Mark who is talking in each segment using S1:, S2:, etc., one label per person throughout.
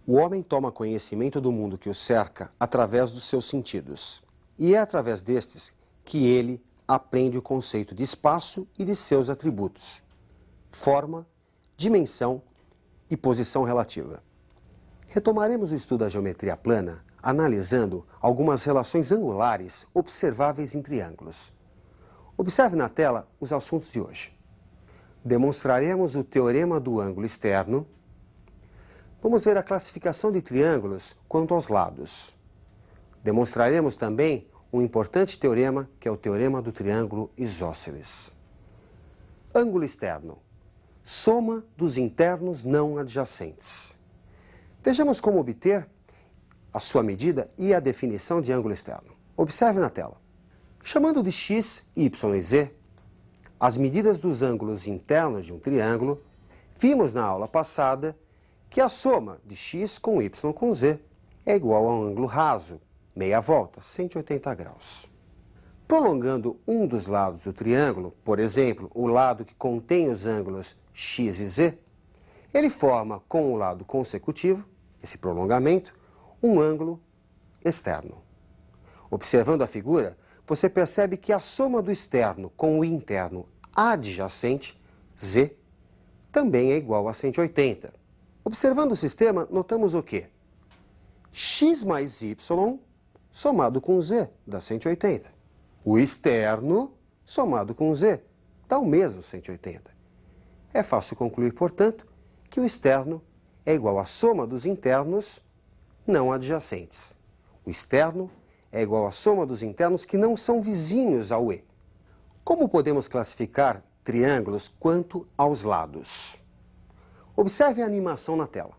S1: O homem toma conhecimento do mundo que o cerca através dos seus sentidos. E é através destes que ele aprende o conceito de espaço e de seus atributos: forma, dimensão e posição relativa. Retomaremos o estudo da geometria plana, analisando algumas relações angulares observáveis em triângulos. Observe na tela os assuntos de hoje. Demonstraremos o teorema do ângulo externo. Vamos ver a classificação de triângulos quanto aos lados. Demonstraremos também um importante teorema, que é o teorema do triângulo isósceles. Ângulo externo: soma dos internos não adjacentes. Vejamos como obter a sua medida e a definição de ângulo externo. Observe na tela. Chamando de x, y e z as medidas dos ângulos internos de um triângulo, vimos na aula passada que a soma de x com y com z é igual a um ângulo raso, meia volta, 180 graus. Prolongando um dos lados do triângulo, por exemplo, o lado que contém os ângulos x e z, ele forma com o lado consecutivo, esse prolongamento, um ângulo externo. Observando a figura, você percebe que a soma do externo com o interno adjacente, z, também é igual a 180. Observando o sistema, notamos o quê? X mais y somado com z dá 180. O externo somado com z dá o mesmo 180. É fácil concluir, portanto, que o externo é igual à soma dos internos não adjacentes. O externo é igual à soma dos internos que não são vizinhos ao E. Como podemos classificar triângulos quanto aos lados? Observe a animação na tela.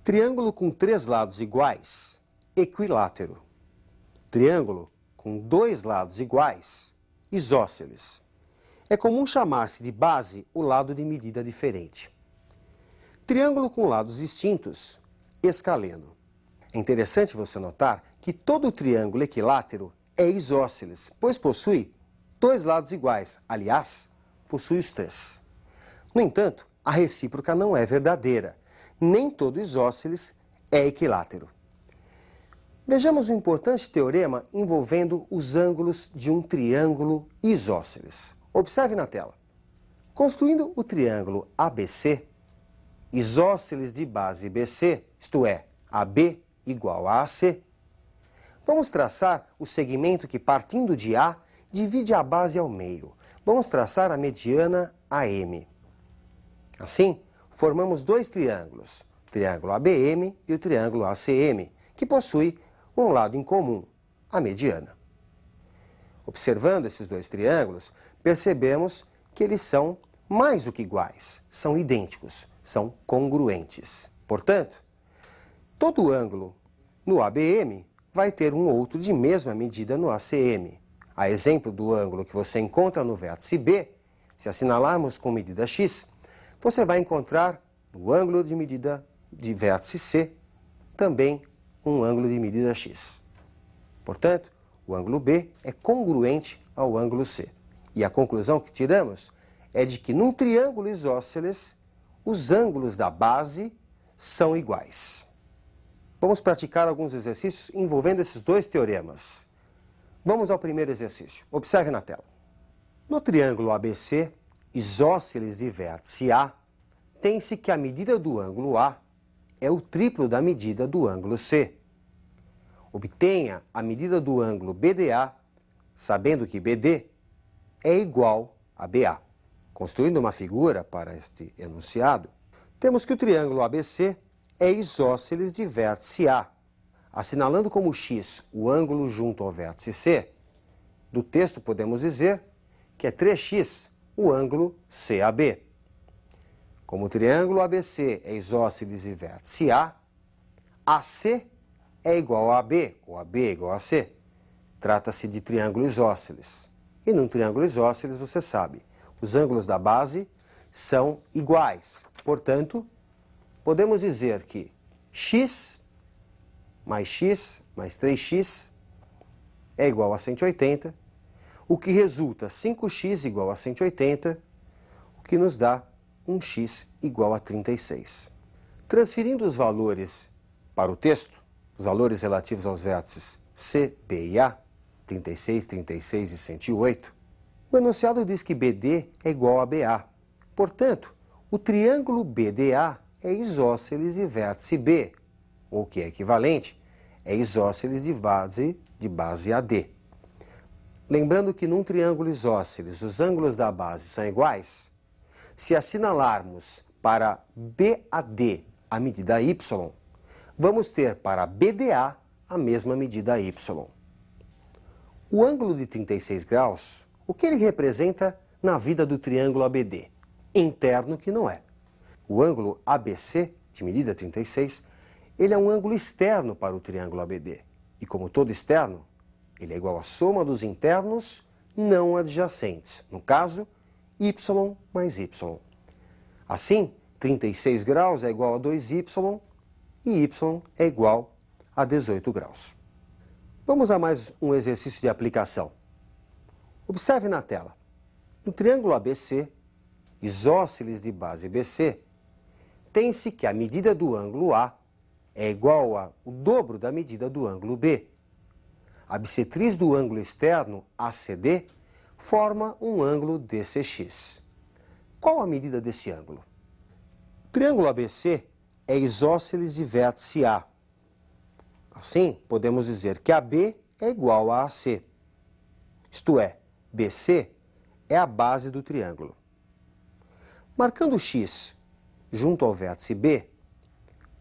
S1: Triângulo com 3 lados iguais, equilátero. Triângulo com 2 lados iguais, isósceles. É comum chamar-se de base o lado de medida diferente. Triângulo com lados distintos, escaleno. É interessante você notar que todo triângulo equilátero é isósceles, pois possui 2 lados iguais, aliás, possui os 3. No entanto, a recíproca não é verdadeira. Nem todo isósceles é equilátero. Vejamos um importante teorema envolvendo os ângulos de um triângulo isósceles. Observe na tela. Construindo o triângulo ABC, isósceles de base BC, isto é, AB igual a AC, vamos traçar o segmento que, partindo de A, divide a base ao meio. Vamos traçar a mediana AM. Assim, formamos 2 triângulos, o triângulo ABM e o triângulo ACM, que possuem um lado em comum, a mediana. Observando esses 2 triângulos, percebemos que eles são mais do que iguais, são idênticos, são congruentes. Portanto, todo ângulo no ABM vai ter um outro de mesma medida no ACM. A exemplo do ângulo que você encontra no vértice B, se assinalarmos com medida x, você vai encontrar no ângulo de medida de vértice C também um ângulo de medida x. Portanto, o ângulo B é congruente ao ângulo C. E a conclusão que tiramos é de que num triângulo isósceles, os ângulos da base são iguais. Vamos praticar alguns exercícios envolvendo esses 2 teoremas. Vamos ao primeiro exercício. Observe na tela. No triângulo ABC, isósceles de vértice A, tem-se que a medida do ângulo A é o triplo da medida do ângulo C. Obtenha a medida do ângulo BDA, sabendo que BD é igual a BA. Construindo uma figura para este enunciado, temos que o triângulo ABC é isósceles de vértice A. Assinalando como x o ângulo junto ao vértice C, do texto podemos dizer que é 3x o ângulo CAB. Como o triângulo ABC é isósceles de vértice A, AC é igual a AB, ou AB é igual a C. Trata-se de triângulo isósceles. E num triângulo isósceles, você sabe, os ângulos da base são iguais. Portanto, podemos dizer que x mais 3x é igual a 180, o que resulta 5x igual a 180, o que nos dá 1x igual a 36. Transferindo os valores Para o texto, os valores relativos aos vértices C, B e A, 36, 36 e 108, o enunciado diz que BD é igual a BA. Portanto, o triângulo BDA é isósceles de vértice B, ou que é equivalente, é isósceles de base AD. Lembrando que num triângulo isósceles os ângulos da base são iguais, se assinalarmos para BAD a medida y, vamos ter para BDA a mesma medida y. O ângulo de 36 graus, o que ele representa na vida do triângulo ABD? Interno que não é. O ângulo ABC, de medida 36, ele é um ângulo externo para o triângulo ABD. E como todo externo, ele é igual à soma dos internos não adjacentes. No caso, y mais y. Assim, 36 graus é igual a 2y e y é igual a 18 graus. Vamos a mais um exercício de aplicação. Observe na tela. No triângulo ABC, isósceles de base BC, tem-se que a medida do ângulo A é igual ao dobro da medida do ângulo B. A bissetriz do ângulo externo ACD forma um ângulo DCX. Qual a medida desse ângulo? O triângulo ABC é isósceles de vértice A. Assim, podemos dizer que AB é igual a AC. Isto é, BC é a base do triângulo. Marcando X junto ao vértice B,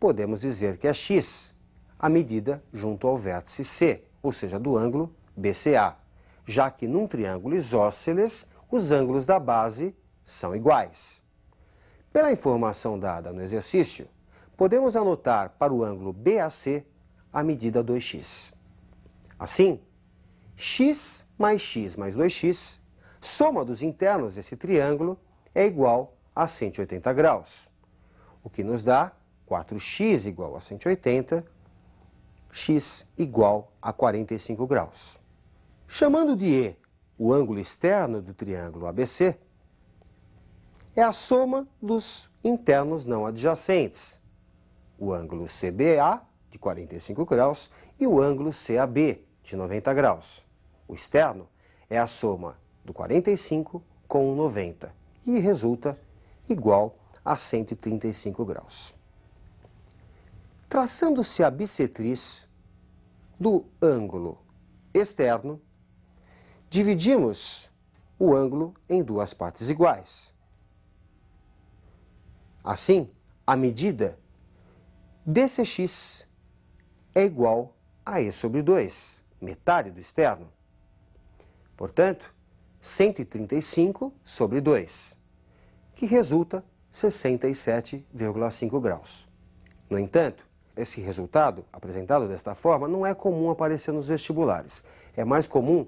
S1: podemos dizer que é X a medida junto ao vértice C, ou seja, do ângulo BCA, já que num triângulo isósceles os ângulos da base são iguais. Pela informação dada no exercício, podemos anotar para o ângulo BAC a medida 2x. Assim, x mais 2x, soma dos internos desse triângulo, é igual a 180 graus, o que nos dá 4x igual a 180, x igual a 45 graus. Chamando de E o ângulo externo do triângulo ABC, é a soma dos internos não adjacentes, o ângulo CBA, de 45 graus, e o ângulo CAB, de 90 graus. O externo é a soma do 45 com o 90 e resulta igual a 135 graus. Traçando-se a bissetriz do ângulo externo, dividimos o ângulo em duas partes iguais. Assim, a medida DCX é igual a E sobre 2, metade do externo. Portanto, 135 sobre 2, que resulta 67,5 graus. No entanto, esse resultado, apresentado desta forma, não é comum aparecer nos vestibulares. É mais comum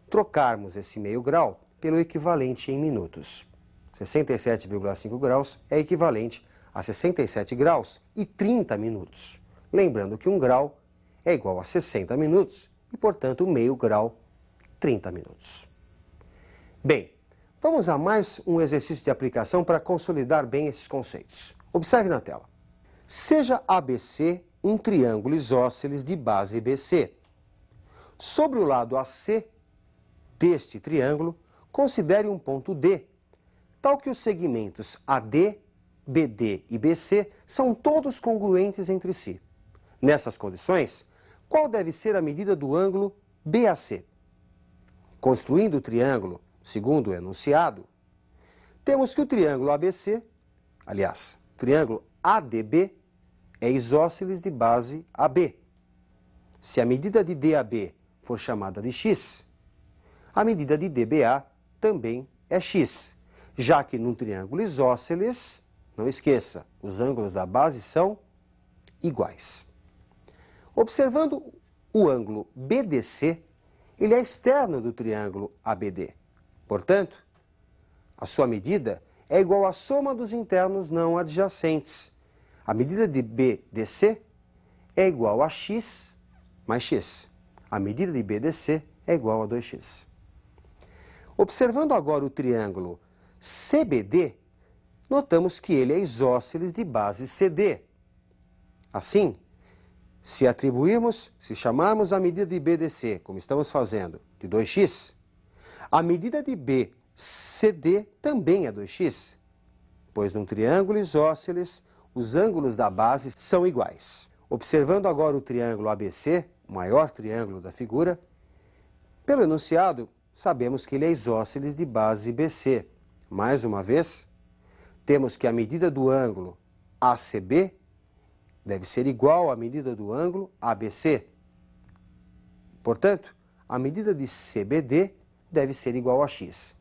S1: trocarmos esse meio grau pelo equivalente em minutos. 67,5 graus é equivalente a 67 graus e 30 minutos. Lembrando que 1 grau é igual a 60 minutos e, portanto, meio grau, 30 minutos. Bem, vamos a mais um exercício de aplicação para consolidar bem esses conceitos. Observe na tela. Seja ABC um triângulo isósceles de base BC. Sobre o lado AC deste triângulo, considere um ponto D, tal que os segmentos AD, BD e BC são todos congruentes entre si. Nessas condições, qual deve ser a medida do ângulo BAC? Construindo o triângulo segundo o enunciado, temos que o triângulo ABC, aliás, o triângulo ADB, é isósceles de base AB. Se a medida de DAB for chamada de x, a medida de DBA também é x, já que num triângulo isósceles, não esqueça, os ângulos da base são iguais. Observando o ângulo BDC, ele é externo do triângulo ABD. Portanto, a sua medida é igual à soma dos internos não adjacentes. A medida de BDC é igual a x mais x. A medida de BDC é igual a 2x. Observando agora o triângulo CBD, notamos que ele é isósceles de base CD. Assim, Se chamarmos a medida de BDC, como estamos fazendo, de 2x, a medida de BCD também é 2x, pois num triângulo isósceles, os ângulos da base são iguais. Observando agora o triângulo ABC, o maior triângulo da figura, pelo enunciado, sabemos que ele é isósceles de base BC. Mais uma vez, temos que a medida do ângulo ACB deve ser igual à medida do ângulo ABC. Portanto, a medida de CBD deve ser igual a x,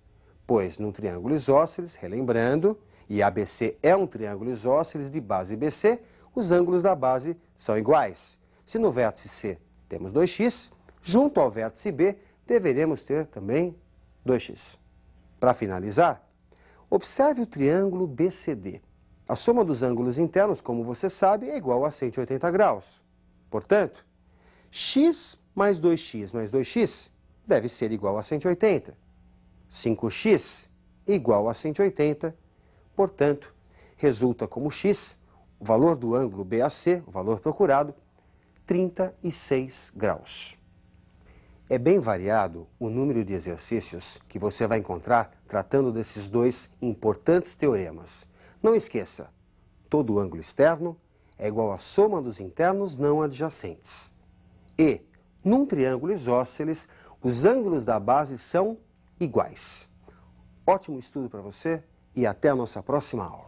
S1: pois num triângulo isósceles, relembrando, e ABC é um triângulo isósceles de base BC, os ângulos da base são iguais. Se no vértice C temos 2x, junto ao vértice B deveremos ter também 2x. Para finalizar, observe o triângulo BCD. A soma dos ângulos internos, como você sabe, é igual a 180 graus. Portanto, x mais 2x mais 2x deve ser igual a 180. 5x igual a 180. Portanto, resulta como x, o valor do ângulo BAC, o valor procurado, 36 graus. É bem variado o número de exercícios que você vai encontrar tratando desses dois importantes teoremas. Não esqueça, todo ângulo externo é igual à soma dos internos não adjacentes. E, num triângulo isósceles, os ângulos da base são iguais. Ótimo estudo para você e até a nossa próxima aula.